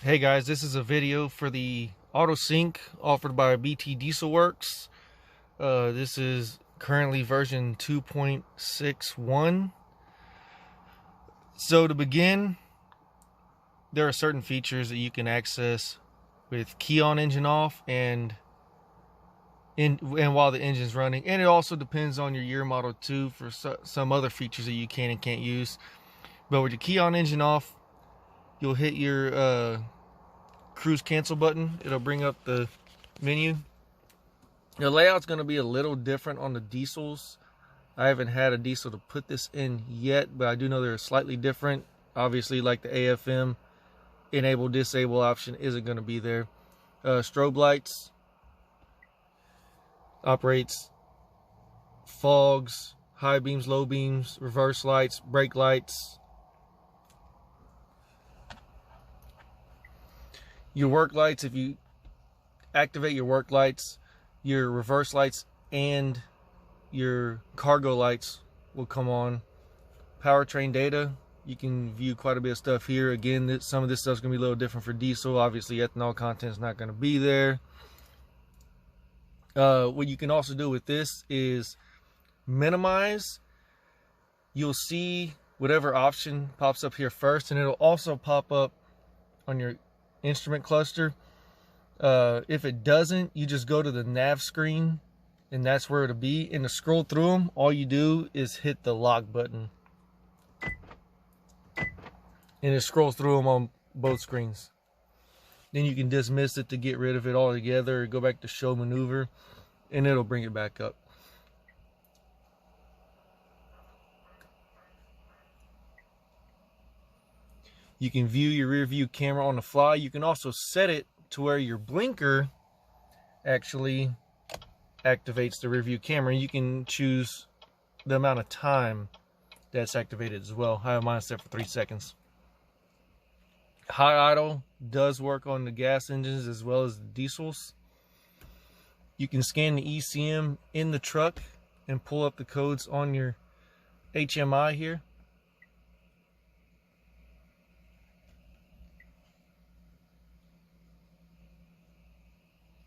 Hey guys, this is a video for the Autosync offered by BTDieselworks. This is currently version 2.61. So to begin, there are certain features that you can access with key on, engine off, and while the engine's running. And it also depends on your year model too for some other features that you can and can't use. But with your key on, engine off, you'll hit your cruise cancel button. It'll bring up the menu. The layout's going to be a little different on the diesels. I haven't had a diesel to put this in yet, but I do know they're slightly different. Obviously, like the AFM enable disable option isn't going to be there. Strobe lights operates fogs, high beams, low beams, reverse lights, brake lights. Your work lights, if you activate your work lights, your reverse lights and your cargo lights will come on. Powertrain data, you can view quite a bit of stuff here. Again, some of this stuff's going to be a little different for diesel. Obviously, ethanol content is not going to be there. What you can also do with this is minimize. You'll see whatever option pops up here first, and it'll also pop up on your instrument cluster. If it doesn't, you just go to the nav screen and that's where it'll be. And to scroll through them, all you do is hit the lock button and it scrolls through them on both screens. Then you can dismiss it to get rid of it altogether, or go back to show maneuver and it'll bring it back up. You can view your rear view camera on the fly. You can also set it to where your blinker actually activates the rear view camera. You can choose the amount of time that's activated as well. I have mine set for 3 seconds. High idle does work on the gas engines as well as the diesels. You can scan the ECM in the truck and pull up the codes on your HMI here.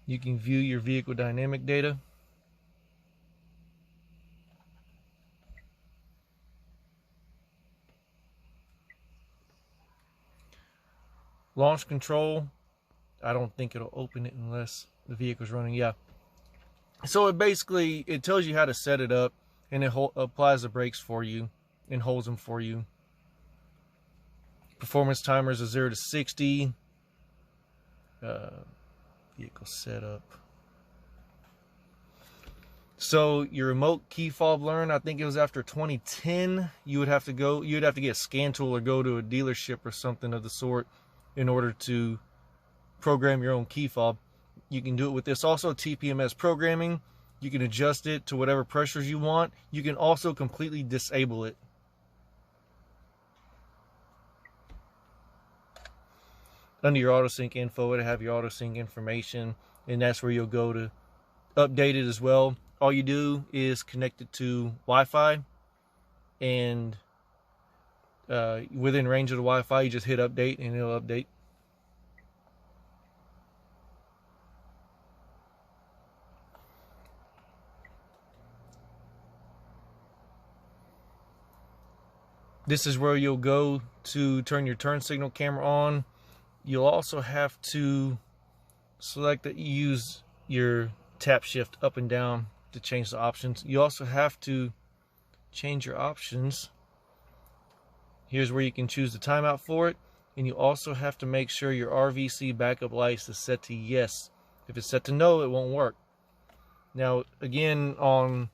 You can view your vehicle dynamic data. Launch control, I don't think it'll open it unless the vehicle's running. Yeah. So it tells you how to set it up, and it applies the brakes for you and holds them for you. Performance timers are 0 to 60. Vehicle setup. So your remote key fob learn, I think it was after 2010, you'd have to get a scan tool or go to a dealership or something of the sort in order to program your own key fob. You can do it with this. Also, TPMS programming, you can adjust it to whatever pressures you want. You can also completely disable it. Under your Autosync info, it'll have your Autosync information, and that's where you'll go to update it as well. All you do is connect it to Wi-Fi, and within range of the Wi-Fi, you just hit update and it'll update. This is where you'll go to turn your turn signal camera on. You'll also have to select that you use your tap shift up and down to change the options. You also have to change your options. Here's where you can choose the timeout for it. And you also have to make sure your RVC backup lights is set to yes. If it's set to no, it won't work. Now, again, on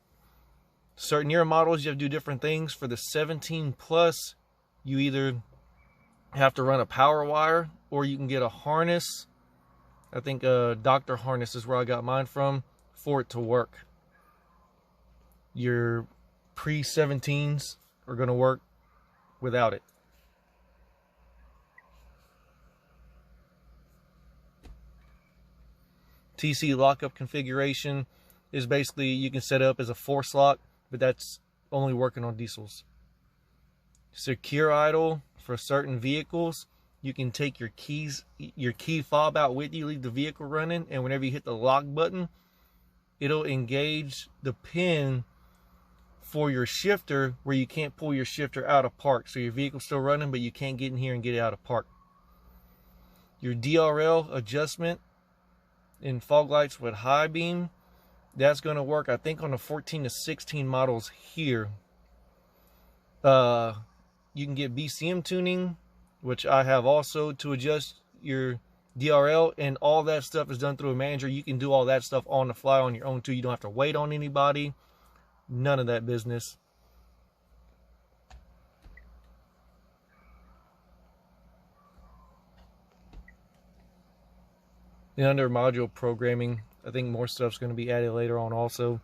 certain year models, you have to do different things. For the 17 plus, you either have to run a power wire, or you can get a harness. I think Dr. Harness is where I got mine from, for it to work. Your pre-17s are going to work without it. TC lockup configuration is basically, you can set it up as a force lock, but that's only working on diesels. Secure idle for certain vehicles, you can take your key fob out with you, leave the vehicle running, and whenever you hit the lock button, it'll engage the pin for your shifter where you can't pull your shifter out of park. So your vehicle's still running, but you can't get in here and get it out of park. Your DRL adjustment in fog lights with high beam, that's going to work, I think, on the 14 to 16 models here. You can get BCM tuning, which I have also, to adjust your DRL, and all that stuff is done through a manager. You can do all that stuff on the fly on your own too. You don't have to wait on anybody. None of that business. And under module programming, I think more stuff's going to be added later on also.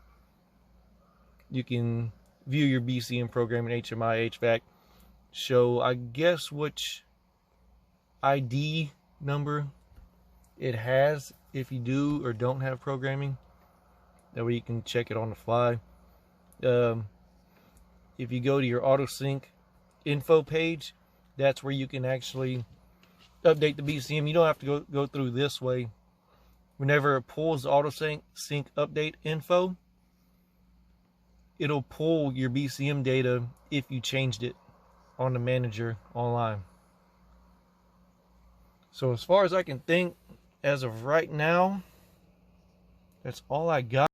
You can view your BCM program in HMI, HVAC, show, I guess, which ID number it has if you do or don't have programming. That way you can check it on the fly. If you go to your Autosync info page, that's where you can actually update the BCM. You don't have to go through this way. Whenever it pulls the Autosync update info, it'll pull your BCM data if you changed it on the manager online. So as far as I can think, as of right now, that's all I got.